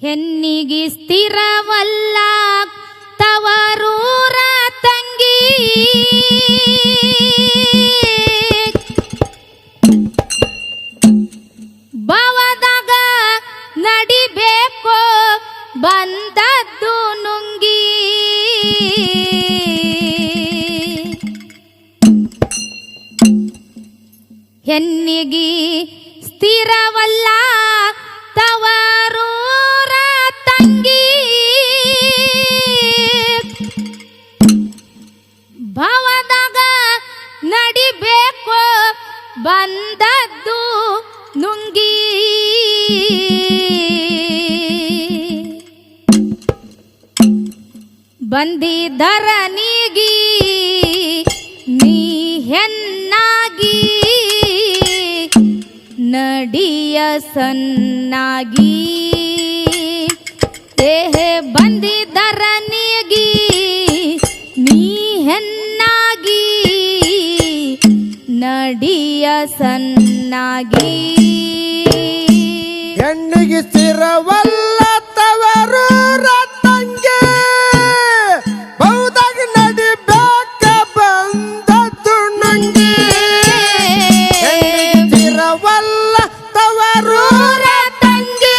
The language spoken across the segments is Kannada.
ಹೆಣ್ಣಿಗೆ ಸ್ಥಿರವಲ್ಲ ತವರೂರ ತಂಗಿ ಭವದಾಗ ನಡಿಬೇಕು ಬಂದದ್ದು ನುಂಗಿ ಹೆಣ್ಣಿಗೆ ಸ್ಥಿರವಲ್ಲ ತವರೂರ ತಂಗಿ ಭವದಾಗ ನಡಿಬೇಕು ಬಂದದ್ದು ನುಂಗಿ ಬಂದಿದ್ದರನಿಗಿ ನೀ ಹೆಣ್ಣಾಗಿ ನಡಿಯ ಸನ್ನಾಗಿ ಬಂದಿದ್ದರನಿಗಿ ನೀ ಹೆಣ್ಣಾಗಿ ನಡಿಯ ಸನ್ನಾಗಿ ಹೆಣ್ಣಿಗೆ ಸ್ಥಿರವಲ್ಲ ತವರೂರ ತಂಗಿ ಬಹುದಾಗ ನಡಿಬೇಕ ಬಂದದ್ದು ನಂಗೆ ಸ್ಥಿರವಲ್ಲ ತವರೂರ ತಂಗಿ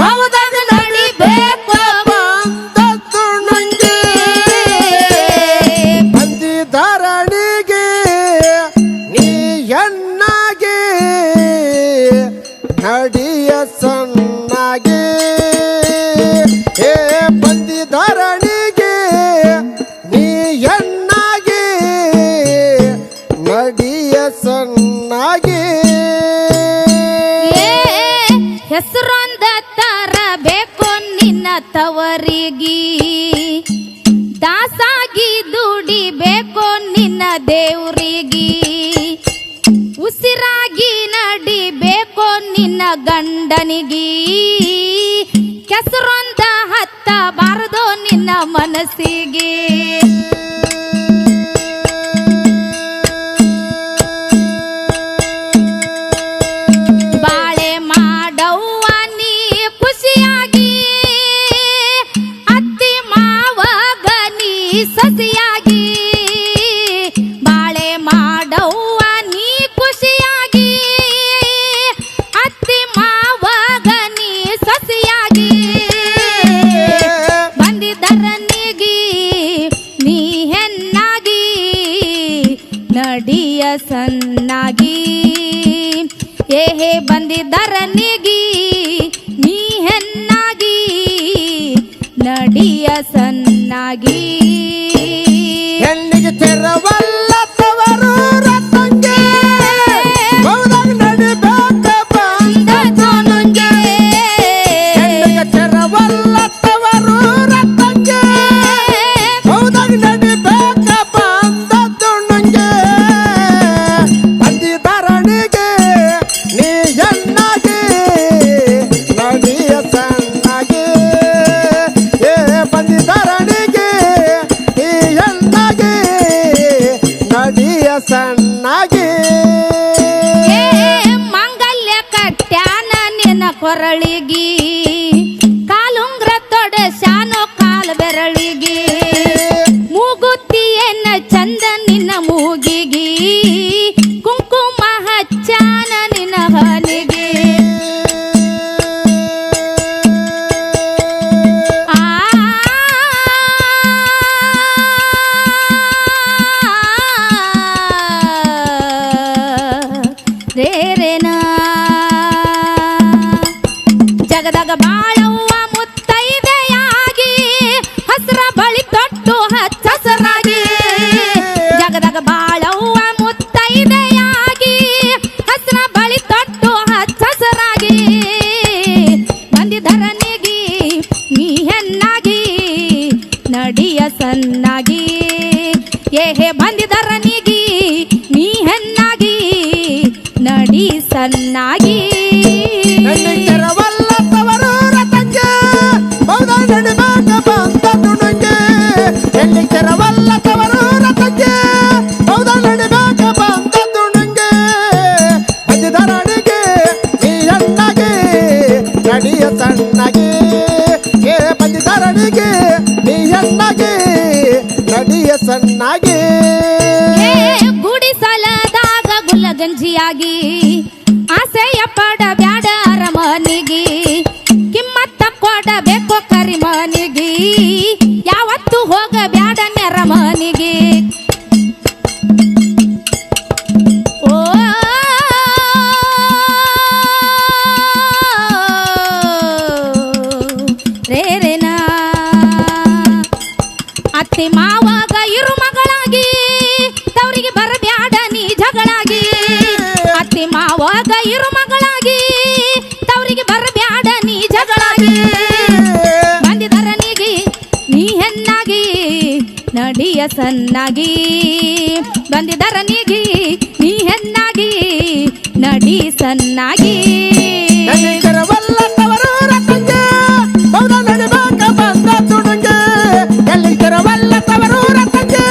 ಬಹುದಾಗ ನಡಿಬೇಕ ಬಂದದ್ದು ನಂಗೆ ಬಂದಿದ್ದರನಿಗೆ ನೀ ಹೆಣ್ಣಾಗಿ ನಡಿಯ ಸನ್ನಾಗಿ ಬಂದಿದ್ದರನಿಗೆ ನೀ ಹೆಣ್ಣಾಗಿ ನಡಿಯ ಸನ್ನಾಗಿ ಹೆಸರೊಂದ ತರಬೇಕು ನಿನ್ನ ತವರಿಗಿ ದಾಸಾಗಿ ದುಡಿಬೇಕು ನಿನ್ನ ದೇವ್ರಿಗಿ ಉಸಿರಾಗಿ ನಡಿಬೇಕು ನಿನ್ನ ಗಂಡನಿಗಿ ಕೆಸರೊಂದ ಹತ್ತಬಾರದು ನಿನ್ನ ಮನಸ್ಸಿಗೆ ಬಾಳೆ ಮಾಡವ್ವ ನೀ ಖುಷಿಯಾಗಿ ಅತ್ತಿ ಮಾವಾಗ ನೀ ಸಸಿಯಾಗಿ ಬಾಳೆ ಮಾಡವ್ವ ನೀ ಖುಷಿಯಾಗಿ ಅತ್ತಿ ಮಾವಾಗ ನೀ ಸಸಿಯಾಗಿ ಬಂದಿದ್ದರನಿಗಿ ನೀ ಹೆಣ್ಣಾಗಿ ನಡಿಯ ಸನ್ನಾಗಿ ಬಂದಿದ್ದರನಿಗಿ ನೀ ಹೆಣ್ಣಾಗಿ ನಡಿಯ ಸನ್ನಾಗಿ ಹೆಣ್ಣಿಗೆ ತೆರವಲ್ಲ ತವರೂರ ತಂಗಿ ಬಹುದಾಗ ನಡಿಬೇಕ ಬಂದದ್ದು ನಂಗೆ ಹೆಣ್ಣಿಗೆ ತೆರವಲ್ಲ ತವರೂರ ತಂಗಿ ಬಹುದಾಗ ನಡಿಬೇಕ ಬಂದದ್ದು ನಂಗೆ ಬಂದಿದ್ದರನಿಗೆ ನೀ ಹೆಣ್ಣಾಗಿ ನಡಿಯ ಸಣ್ಣಾಗಿ ಬಂದಿದ್ದರನಿಗೆ ನೀ ಹೆಣ್ಣಾಗಿ ನಡಿಯ ಸಣ್ಣಾಗಿ ಮಾಂಗಲ್ಯ ಕಟ್ಯಾನ ನಿನ್ನ ಕೊರಳಿಗಿ ಕಾಲುಂಗ್ರ ತೊಡಸಾನೋ ಕಾಲ ಬೆರಳಿಗಿ ಮೂಗುತ್ತಿಯನ್ನ ಚಂದ ನಿನ್ನ ಮೂಗಿಗಿ ಕುಂಕುಮ ಹಚ್ಚಾನ ನಿನ್ನ ಹನಿಗೆ ರೇರೇನಾ ಜಗದಾಗ ಬಾಳವ್ವ ಮುತ್ತೈದೆಯಾಗಿ ಹಸ್ರ ಬಳಿ ತೊಟ್ಟು ಹಚ್ಚಸರಾಗಿ ಜಗದಾಗ ಬಾಳವ್ವ ಮುತ್ತೈದೆಯಾಗಿ ಹಸ್ರ ಬಳಿ ತೊಟ್ಟು ಹಚ್ಚಸರಾಗಿ ಬಂದಿದ್ದರನಿಗಿ ನೀ ಹೆಣ್ಣಾಗಿ ನಡಿಯ ಸನ್ನಾಗಿ ಬಂದಿದ್ದರನಿಗಿ ನೀ ಹೆಣ್ಣಾಗಿ ನಡಿ ಸನ್ನಾಗಿ ಹೆಣ್ಣಿಗೆ ತೆರವಲ್ಲ ತವರೂರ ತಂಗಿ ಬಹುದಾಗ ನಡಿಬೇಕ ಬಂದದ್ದು ನಂಗೆ ಹೆಣ್ಣಿಗೆ ತೆರವಲ್ಲ ತವರೂರ ತಂಗಿ ಬಹುದಾಗ ನಡಿಬೇಕ ಬಂದದ್ದು ನಂಗೆ ಬಂದಿದ್ದರನಿಗೆ ನೀ ಹೆಣ್ಣಾಗಿ ನಡಿಯ ಸಣ್ಣ ಚೆನ್ನಾಗಿ ಗುಡಿಸಲದಾಗ ಗುಲಗಂಜಿಯಾಗಿ ಆಸೆಯ ಪಡ ಬ್ಯಾಡ ಅರಮನಿಗೆ ಕಿಮ್ಮತ್ತ ಕೊಡಬೇಕು ಕರಿಮನಿಗೆ ಯಾವತ್ತು ಹೋಗ ಬ್ಯಾಡ ನೆರಮನಿಗೆ ಓ ರೇರೇನಾ ಅತ್ತೆ ಮಾವಾಗ ಇರು ಮಗಳಾಗಿ ತವರಿಗೆ ಬರಬ್ಯಾಡ ನೀ ಜಗಳಾಗಿ ಅತ್ತೆ ಮಾವಾಗ ಇರು ಮಗಳಾಗಿ ತವರಿಗೆ ಬರಬ್ಯಾಡ ನೀ ಜಗಳಾಗಿ ಬಂದಿದರನಿಗೆ ನೀ ಹೆಣ್ಣಾಗಿ ನಡಿಯ ಸನ್ನಾಗಿ ಬಂದಿದರನಿಗೆ ನೀ ಹೆಣ್ಣಾಗಿ ನಡಿ ಸನ್ನಾಗಿ ಎಲ್ಲಿದ್ದರವಲ್ಲ ತವರೂರ ತಂಗೆ ಹೌದ ನಡಿಬೇಕ ಬಂದ ತುಣಂಗೆ ಎಲ್ಲಿದ್ದರವಲ್ಲ ತವರೂರ ತಂಗೆ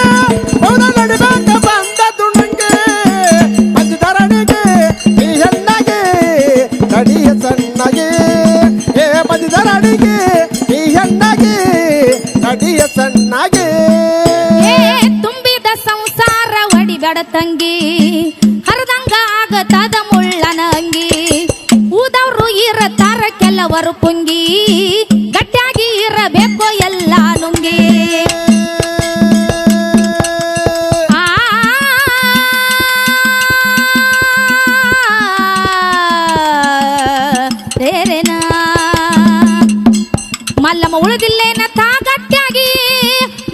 ಹೌದ ನಡಿಬೇಕ ಬಂದ ತುಣಂಗೆ ಬಂದಿದರನಿಗೆ ನೀ ಹೆಣ್ಣಾಗಿ ನಡಿಯ ಸಣ್ಣಗೆ ಏ ಬಂದಿದರನಿಗೆ ನೀ ಹೆಣ್ಣಾಗಿ ನಡಿಯ ಸಣ್ಣಗೆ ತುಂಬಿದ ಸಂಸಾರ ಒಡಿಬೇಡ ತಂಗಿ ಹರದಂಗ ಆಗತದ ಮುಳ್ಳನ ಅಂಗಿ ಊದವ್ರು ಇರತಾರ ಕೆಲವರು ಪುಂಗಿ ಗಟ್ಟಿಯಾಗಿ ಇರಬೇಕು ಎಲ್ಲ ನುಂಗಿ ಆ ರೇರೇನಾ ಮಲ್ಲಮ್ಮ ಉಳಿದಿಲ್ಲೇನ ತಾ ಗಟ್ಟಿಯಾಗಿ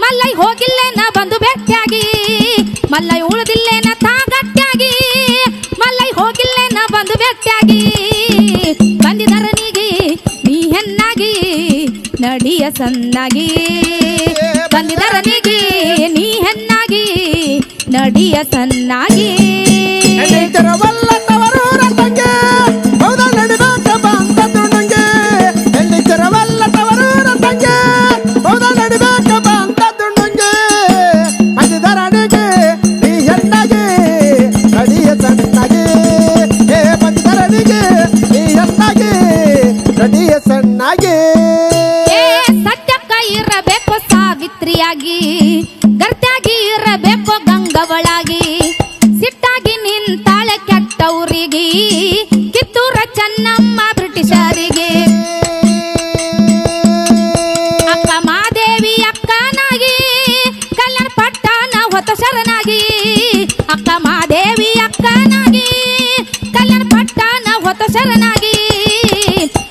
ಮಲ್ಲೈ ಹೋಗಿಲ್ಲೇನ ಬಂದು ಬೆಟ್ಟಿಯಾಗಿ ಮಲ್ಲೈ ಉಳಿದಿಲ್ಲೇನ ತಾ ಗಟ್ಟಿಯಾಗಿ ಮಲ್ಲೈ ಹೋಗಿಲ್ಲೇನ ಬಂದು ಬೆಟ್ಟಿಯಾಗಿ ಬಂದಿದರನಿಗೆ ನೀ ಹೆಣ್ಣಾಗಿ ನಡಿಯ ಸನ್ನಾಗಿ ಬಂದಿದರನಿಗೆ ನೀ ಹೆಣ್ಣಾಗಿ ನಡಿಯ ಸನ್ನಾಗಿ ಎಲ್ಲಿದ್ದರವಲ್ಲ ತವರೂರ ತಂಗೆ ಹೌದ ನಡಿಬೇಕ ಬಂದ ತುಣಂಗೆ ಎಲ್ಲಿದ್ದರವಲ್ಲ ತವರೂರ ತಂಗೆ ಹೌದ ನಡಿಬೇಕ ಬಂದ ತುಣಂಗೆ ಬಂದಿದರನಿಗೆ ನೀ ಹೆಣ್ಣಾಗಿ ನಡಿಯ ಸಣ್ಣಗೆ ಏ ಬಂದಿದರನಿಗೆ ನೀ ಹೆಣ್ಣಾಗಿ ನಡಿಯ ಸಣ್ಣಗೆ ಸತ್ಯಕ್ಕ ಇರಬೇಕು ಸಾವಿತ್ರಿಯಾಗಿ ಗರ್ತ್ಯಾಗಿ ಇರಬೇಕು ಗಂಗವಳಾಗಿ ಸಿಟ್ಟಾಗಿ ನಿಂತಾಳೆ ಕೆಟ್ಟವರಿಗೆ ಕಿತ್ತೂರ ಚೆನ್ನಮ್ಮ ಬ್ರಿಟಿಷರಿಗೆ ಅಕ್ಕ ಮಾದೇವಿ ಅಕ್ಕನಾಗಿ ಕಲ್ಯಾಣ ಪಟ್ಟಣ ಹೊತ್ತ ಶರಣಾಗಿ ಅಕ್ಕ ಮಾದೇವಿ ಅಕ್ಕನಾಗಿ ಕಲ್ಯಾಣ ಪಟ್ಟಣ ಹೊತ್ತ ಶರಣಾಗಿ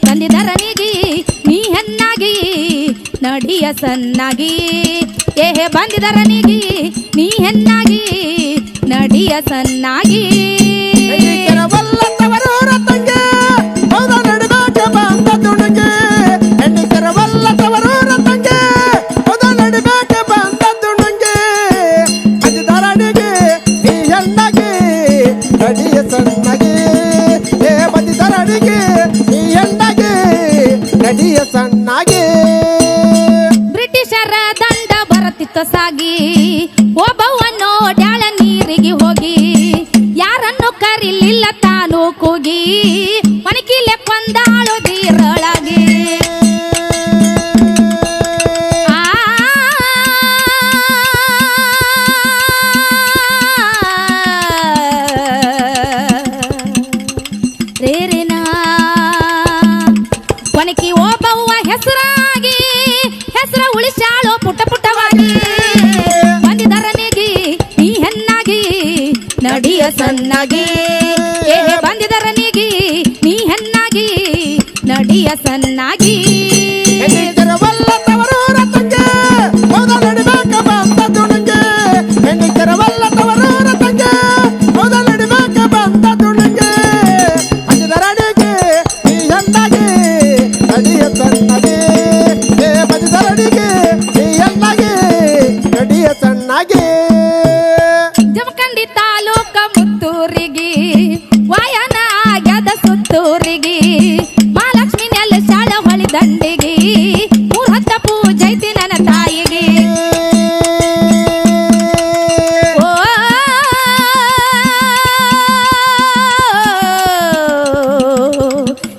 ಬಂದಿದರನಿಗೆ ನೀ ಹೆಣ್ಣಾಗಿ ನಡಿಯ ಸನ್ನಾಗಿ ಏಹೆ ಬಂದಿದರನಿಗೆ ನೀ ಹೆಣ್ಣಾಗಿ ನಡಿಯ ಸನ್ನಾಗಿ ಎಲ್ಲಿದ್ದರವಲ್ಲ ತವರೂರ ತಂಗೆ ಹೌದ ನಡಿಬೇಕ ಬಂದ ತುಣಂಗೆ ಎಲ್ಲಿದ್ದರವಲ್ಲ ತವರೂರ ತಂಗೆ ಹೌದ ನಡಿಬೇಕ ಬಂದ ತುಣಂಗೆ ಬಂದಿದರನಿಗೆ ನೀ ಹೆಣ್ಣಾಗಿ ನಡಿಯ ಸಣ್ಣಗೆ ಏ ಬಂದಿದರನಿಗೆ ನೀ ಹೆಣ್ಣಾಗಿ ನಡಿಯ ಸಣ್ಣಗೆ ಬ್ರಿಟಿಷರ ದಂಡ ಬರತಿತ್ತು ಸಾಗಿ ಒಬ್ಬವನ್ನೋ ಡ್ಯಾಳ ನೀರಿಗೆ ಹೋಗಿ ಯಾರನ್ನು ಕರಿಲಿಲ್ಲ ತಾನು ಕೂಗಿ ಮಣಕಿಲೆ ಕೊಂದಾಳು ದೀರಳಾಗಿ ಆ ರೇರೇನಾ ಕೊನಕಿ ಒಬ್ಬವ್ವ ಹೆಸರಾಗಿ ಹೆಸರ ಉಳಿಸಾಳೋ ಪುಟ್ಟ ಪುಟ್ಟವಾಗಿ ಬಂದಿದರನಿಗೆ ನೀ ಹೆಣ್ಣಾಗಿ ನಡಿಯ ಸನ್ನಾಗಿ ಏ ಬಂದಿದರನಿಗೆ ನೀ ಹೆಣ್ಣಾಗಿ ನಡಿಯ ಸನ್ನಾಗಿ ಎಲ್ಲಿದ್ದರವಲ್ಲ ತವರೂರ ತಂಗೆ ಹೌದ ನಡಿಬೇಕ ಬಂದ ತುಣಂಗೆ ಎಲ್ಲಿದ್ದರವಲ್ಲ ತವರೂರ ತಂಗೆ ಹೌದ ನಡಿಬೇಕ ಬಂದ ತುಣಂಗೆ ಬಂದಿದರನಿಗೆ ನೀ ಹೆಣ್ಣಾಗಿ ನಡಿಯ ಸಣ್ಣಗೆ ಏ ಬಂದಿದರನಿಗೆ ನೀ ಹೆಣ್ಣಾಗಿ ನಡಿಯ ಸಣ್ಣಗೆ ಜಮಖಂಡಿ ತಾಲೂಕ ಮುತ್ತೂರಿಗೆ ವಾಯನ ಆಗ್ಯದ ಸುತ್ತೂರಿಗೆ ಮಹಾಲಕ್ಷ್ಮಿ ನೆಲ ಶಾಳ ಹೊಳಿ ದಂಡಿಗೆ ಮೂರ್ಹತ್ತ ಪೂಜೈತಿ ನನ್ನ ತಾಯಿಗೆ ಓ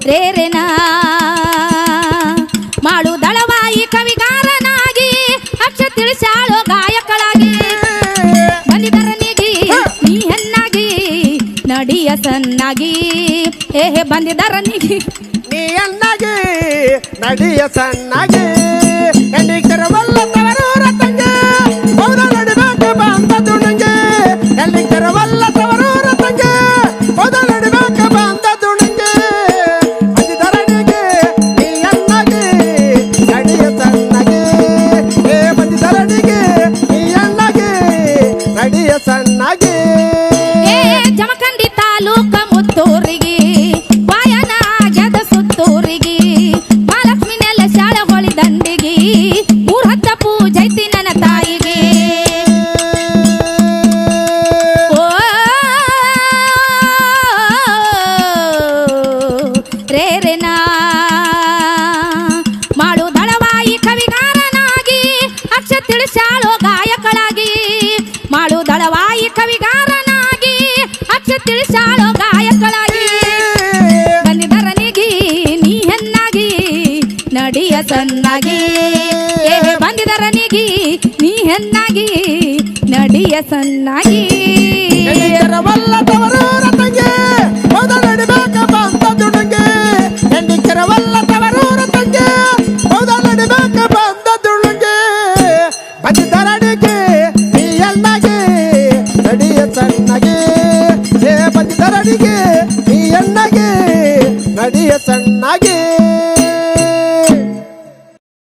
ರೇರೇನಾ ಮಾಡು ದಳವಾಯಿ ಕವಿಗಾರನಾಗಿ ಅಕ್ಷ ತಿಳಿಸಾಳೋ ಗಾಯಕಳಾಗಿ ಸನ್ನಾಗಿ ಹೇ ಬಂದಿದಾರ ನಿಗಿ ನೀ ಅಣ್ಣಾಗಿ ನಡಿಯ ಸಣ್ಣಾಗಿ ಎಲ್ಲಿಗರವಲ್ಲ ತವರೂರ ತಂಗೆ ಹೌದ ನಡಿಬೇಕ ಬಂದ ತುಣಂಗೆ ಎಲ್ಲಿಗರವಲ್ಲ ತವರೂರ ತಂಗೆ ಹೌದ ನಡಿಬೇಕ ಬಂದ ತುಣಂಗೆ ಬಂದಿದರನಿಗೆ ನೀ ಅಣ್ಣಾಗಿ ನಡಿಯ ಸಣ್ಣಾಗಿ ಏ ಬಂದಿದರನಿಗೆ ನೀ ಅಣ್ಣಾಗಿ ನಡಿಯ ಸಣ್ಣಾಗಿ ಏ ಜಮಖಂಡಿ ತಾಲೂಕ ಮುತ್ತೂರಿಗೆ ವಾಯನ ಗೆದ ಸುತ್ತೂರಿಗೆ ಮಹಾಲಕ್ಷ್ಮಿ ನೆಲ ಶಾಳ ಹೊಳಿ ದಂಡಿಗೆ ಮೂರ್ ಹತ್ತ ಪೂಜೈತಿ ನನ್ನ ತಾಯಿಗೆ ಓ ರೇರೆನಾ ಮಾಡು ದಳವಾಯಿ ಕವಿಗಾರನಾಗಿ ಅಕ್ಷ ತಿಳಿಸಾಳೋ ಗಾಯಕಳಾಗಿ ಮಾಡು ದಳವಾಯಿ ಕವಿಗಾರನಾಗಿ ಅಕ್ಷ ತಿಳಿಸಾಳೋ ಗಾಯಕಳಾಗಿ ಬಂದಿದರನಿಗಿ ನೀ ಹೆಣ್ಣಾಗಿ ನಡಿಯ ಸನ್ನಾಗಿ ಏ ಬಂದಿದರನಿಗಿ ನೀ ಹೆಣ್ಣಾಗಿ ನಡಿಯ ಸನ್ನಾಗಿ ಎಲ್ಲಿಗರವಲ್ಲ ತವರು